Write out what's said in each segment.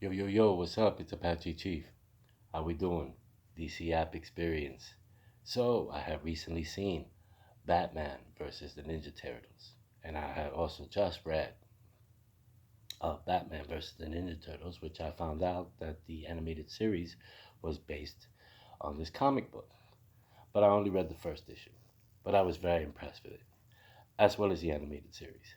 Yo, yo, yo, what's up? It's Apache Chief. How we doing? DC app experience. So, I have recently seen Batman versus the Ninja Turtles. And I have also just read Batman versus the Ninja Turtles, which I found out that the animated series was based on this comic book. But I only read the first issue. But I was very impressed with it, as well as the animated series.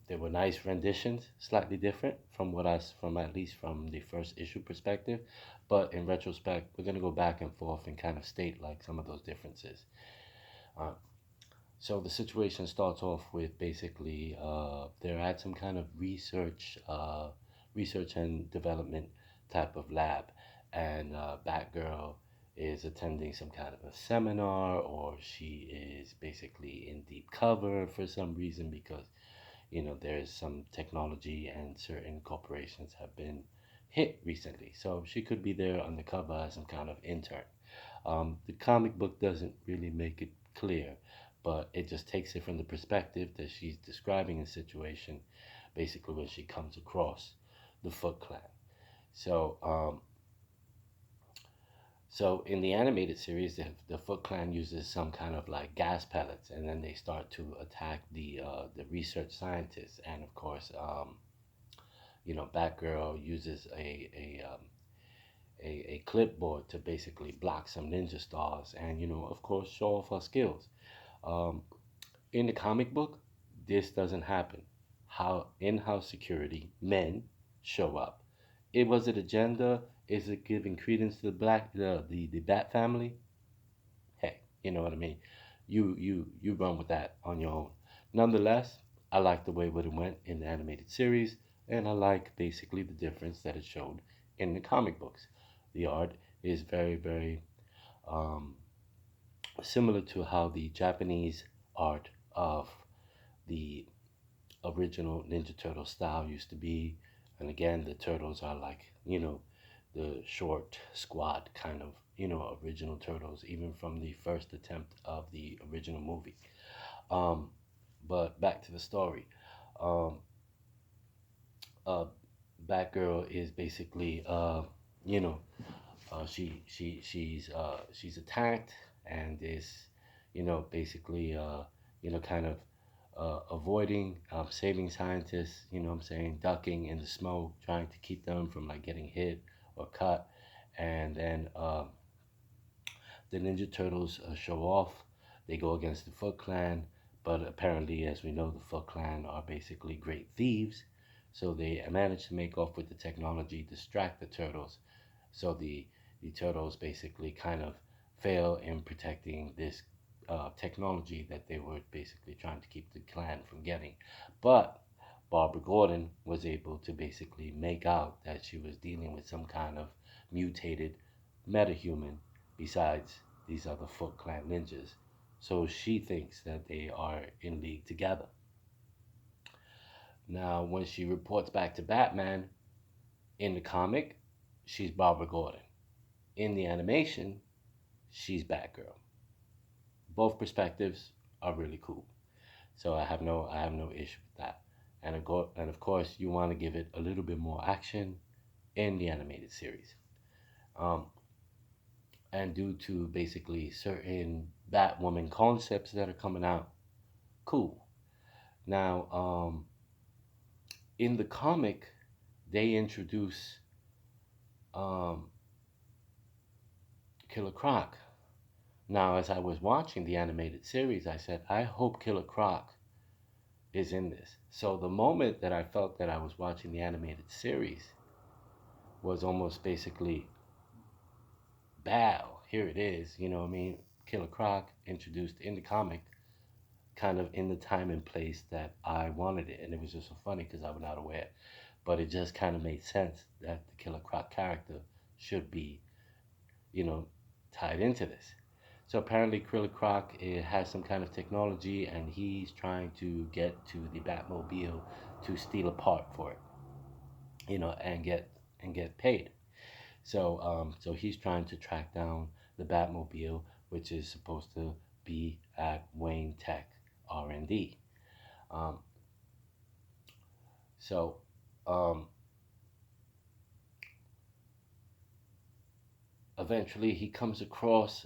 There were nice renditions, slightly different from from at least from the first issue perspective. But in retrospect, we're gonna go back and forth and kind of state like some of those differences. Uh, so the situation starts off with basically they're at some kind of research and development type of lab, and Batgirl is attending some kind of a seminar, or she is basically in deep cover for some reason because there's some technology and certain corporations have been hit recently. So she could be there undercover as some kind of intern. The comic book doesn't really make it clear, but it just takes it from the perspective that she's describing a situation, basically when she comes across the Foot Clan. So, so in the animated series, the Foot Clan uses some kind of like gas pellets, and then they start to attack the research scientists, and of course, Batgirl uses a clipboard to basically block some ninja stars, and of course, show off her skills. Um, in the comic book, this doesn't happen. How in-house security men show up. It was it agenda? Is it giving credence to the Bat family? Hey, you know what I mean. You run with that on your own. Nonetheless, I like the way what it went in the animated series, and I like basically the difference that it showed in the comic books. The art is very um, similar to how the Japanese art of the original Ninja Turtle style used to be. And again, the turtles are like, the short, squat kind of, original turtles, even from the first attempt of the original movie. Um, but back to the story. Um, uh, Batgirl is basically, you know, she's attacked and is, basically, kind of avoiding, saving scientists, what I'm saying, ducking in the smoke, trying to keep them from like getting hit or cut. And then the Ninja Turtles show off. They go against the Foot Clan, but apparently, as we know, the Foot Clan are basically great thieves. So they manage to make off with the technology, distract the turtles. So the turtles basically kind of fail in protecting this technology that they were basically trying to keep the clan from getting. But Barbara Gordon was able to basically make out that she was dealing with some kind of mutated metahuman besides these other Foot Clan ninjas. So she thinks that they are in league together. Now, when she reports back to Batman in the comic, she's Barbara Gordon. In the animation, she's Batgirl. Both perspectives are really cool. So I have no issue with that. And of course, you want to give it a little bit more action in the animated series. Um, and due to basically certain Batwoman concepts that are coming out, cool. Now, in the comic, they introduce um, Killer Croc. Now, as I was watching the animated series, I said, I hope Killer Croc is in this. So the moment that I felt that I was watching the animated series was almost basically, bow, here it is. You know what I mean? Killer Croc introduced in the comic, kind of in the time and place that I wanted it. And it was just so funny because I was not aware. But it just kind of made sense that the Killer Croc character should be, you know, tied into this. So apparently, Killer Croc has some kind of technology, and he's trying to get to the Batmobile to steal a part for it, and get paid. So he's trying to track down the Batmobile, which is supposed to be at Wayne Tech R&D. Um, so um, eventually he comes across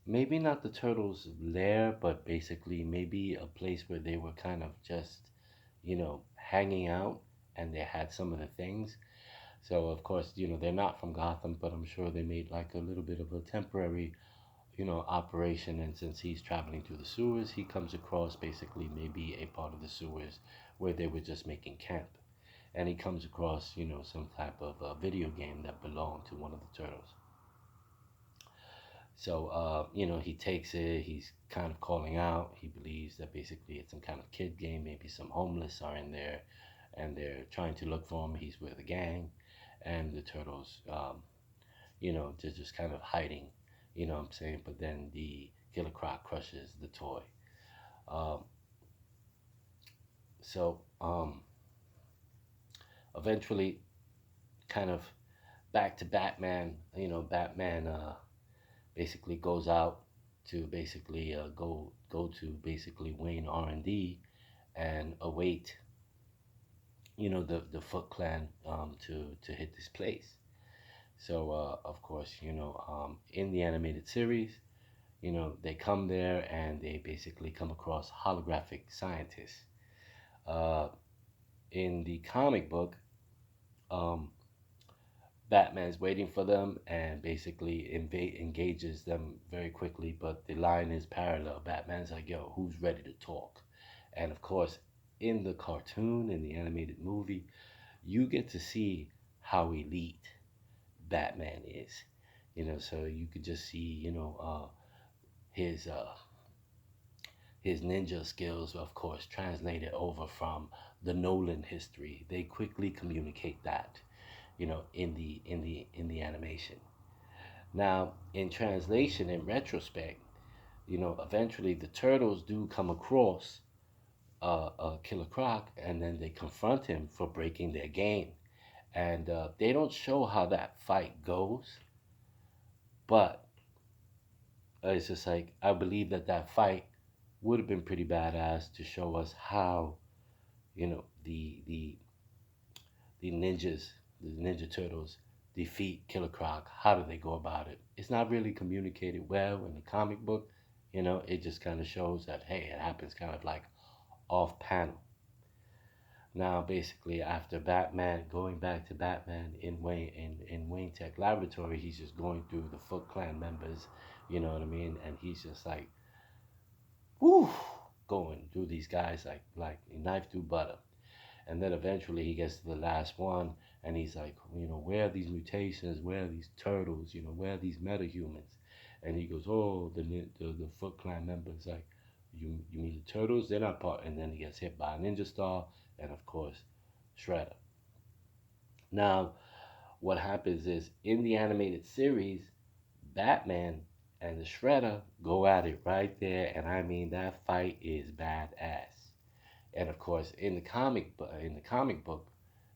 maybe not the turtles' lair, but basically maybe a place where they were kind of just, hanging out, and they had some of the things. So of course, they're not from Gotham, but I'm sure they made like a little bit of a temporary, operation. And since he's traveling through the sewers, he comes across basically maybe a part of the sewers where they were just making camp. And he comes across, some type of video game that belonged to one of the turtles. So, he takes it. He's kind of calling out. He believes that basically it's some kind of kid game. Maybe some homeless are in there, and they're trying to look for him. He's with a gang, and the turtles, they're just kind of hiding. You know what I'm saying? But then the Killer Croc crushes the toy. Um, so eventually, kind of back to Batman. Batman basically goes out to basically go to basically Wayne R&D and await the Foot Clan to hit this place. So of course in the animated series, they come there and they basically come across holographic scientists. Uh, in the comic book, um, Batman's waiting for them and basically engages them very quickly, but the line is parallel. Batman's like, yo, who's ready to talk? And of course, in the cartoon, in the animated movie, you get to see how elite Batman is. So you could just see, his his ninja skills, of course, translated over from the Nolan history. They quickly communicate that, in the animation. Now, in translation, in retrospect, eventually the turtles do come across Killer Croc, and then they confront him for breaking their game. And they don't show how that fight goes, but it's just like I believe that fight would have been pretty badass to show us how the ninjas, the Ninja Turtles, defeat Killer Croc. How do they go about it? It's not really communicated well in the comic book. It just kind of shows that hey, it happens kind of like off panel. Now, basically, after Batman, going back to Batman in Wayne Tech Laboratory, he's just going through the Foot Clan members, you know what I mean, and he's just like, whoo, going through these guys like a knife through butter. And then eventually he gets to the last one, and he's like, where are these mutations? Where are these turtles? Where are these metahumans? And he goes, oh, the Foot Clan members like, you mean the turtles? They're not part. And then he gets hit by a ninja star, and of course, Shredder. Now, what happens is in the animated series, Batman and the Shredder go at it right there, and I mean that fight is badass. And of course, in the comic book,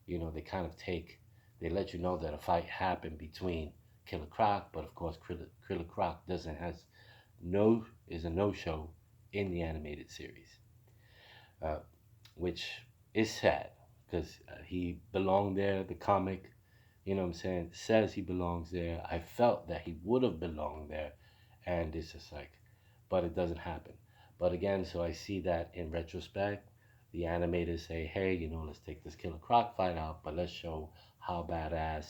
they kind of they let you know that a fight happened between Killer Croc, but of course, Killer Croc doesn't has no is a no show in the animated series, uh, which is sad because he belonged there. The comic, what I'm saying, says he belongs there. I felt that he would have belonged there, and it's just like, but it doesn't happen. But again, so I see that in retrospect, the animators say, hey, let's take this Killer Croc fight out, but let's show how badass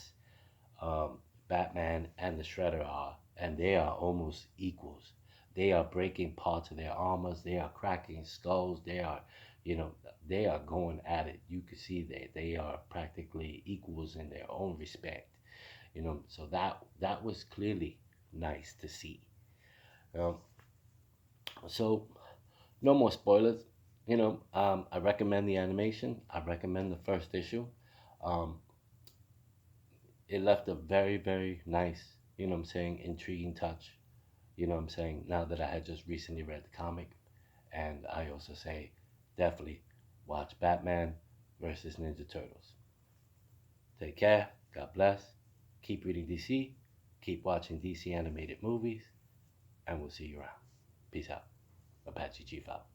Batman and the Shredder are, and they are almost equals. They are breaking parts of their armors. They are cracking skulls. You know, they are going at it. You can see that they are practically equals in their own respect. So that was clearly nice to see. Um, so no more spoilers. I recommend the animation. I recommend the first issue. Um, it left a very, very nice, intriguing touch. Now that I had just recently read the comic. And I also say, definitely watch Batman versus Ninja Turtles. Take care. God bless. Keep reading DC. Keep watching DC animated movies. And we'll see you around. Peace out. Apache Chief out.